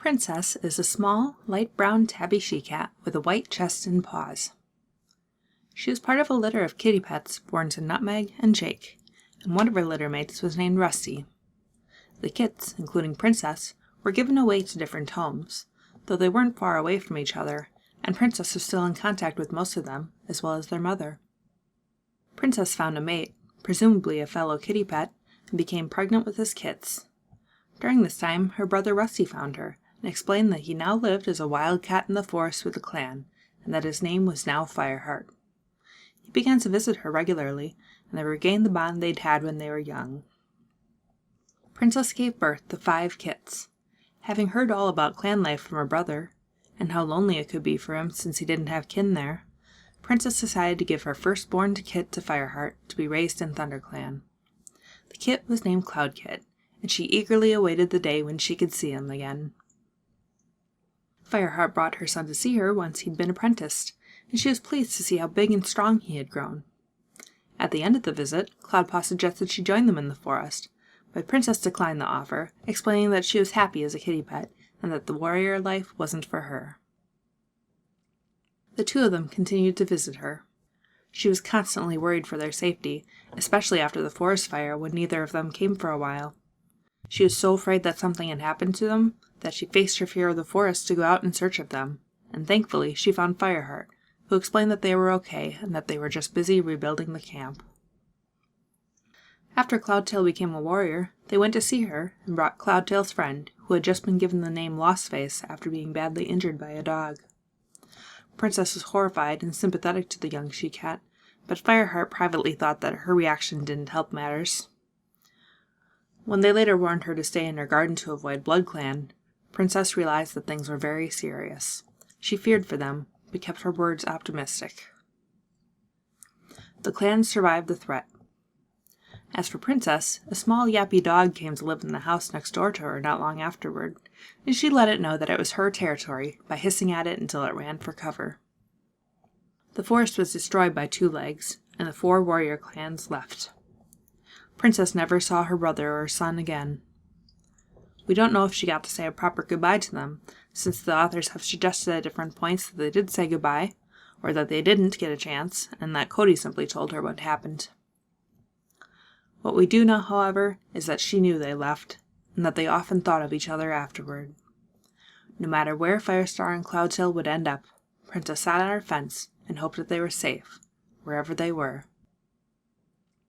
Princess is a small, light brown tabby she-cat with a white chest and paws. She was part of a litter of kitty pets born to Nutmeg and Jake, and one of her litter mates was named Rusty. The kits, including Princess, were given away to different homes, though they weren't far away from each other, and Princess was still in contact with most of them, as well as their mother. Princess found a mate, presumably a fellow kitty pet, and became pregnant with his kits. During this time, her brother Rusty found her, and explained that he now lived as a wild cat in the forest with the clan, and that his name was now Fireheart. He began to visit her regularly, and they regained the bond they'd had when they were young. Princess gave birth to 5 kits. Having heard all about clan life from her brother, and how lonely it could be for him since he didn't have kin there, Princess decided to give her firstborn kit to Fireheart to be raised in ThunderClan. The kit was named Cloud Kit, and she eagerly awaited the day when she could see him again. Fireheart brought her son to see her once he'd been apprenticed, and she was pleased to see how big and strong he had grown. At the end of the visit, Cloudpaw suggested she join them in the forest, but Princess declined the offer, explaining that she was happy as a kitty pet, and that the warrior life wasn't for her. The 2 of them continued to visit her. She was constantly worried for their safety, especially after the forest fire when neither of them came for a while. She was so afraid that something had happened to them that she faced her fear of the forest to go out in search of them, and thankfully she found Fireheart, who explained that they were okay and that they were just busy rebuilding the camp. After Cloudtail became a warrior, they went to see her and brought Cloudtail's friend, who had just been given the name Lostface after being badly injured by a dog. Princess was horrified and sympathetic to the young she-cat, but Fireheart privately thought that her reaction didn't help matters. When they later warned her to stay in her garden to avoid BloodClan, Princess realized that things were very serious. She feared for them, but kept her words optimistic. The clan survived the threat. As for Princess, a small yappy dog came to live in the house next door to her not long afterward, and she let it know that it was her territory by hissing at it until it ran for cover. The forest was destroyed by 2 legs, and the 4 warrior clans left. Princess never saw her brother or son again. We don't know if she got to say a proper goodbye to them, since the authors have suggested at different points that they did say goodbye, or that they didn't get a chance, and that Cody simply told her what happened. What we do know, however, is that she knew they left, and that they often thought of each other afterward. No matter where Firestar and Cloudtail would end up, Princess sat on her fence and hoped that they were safe, wherever they were.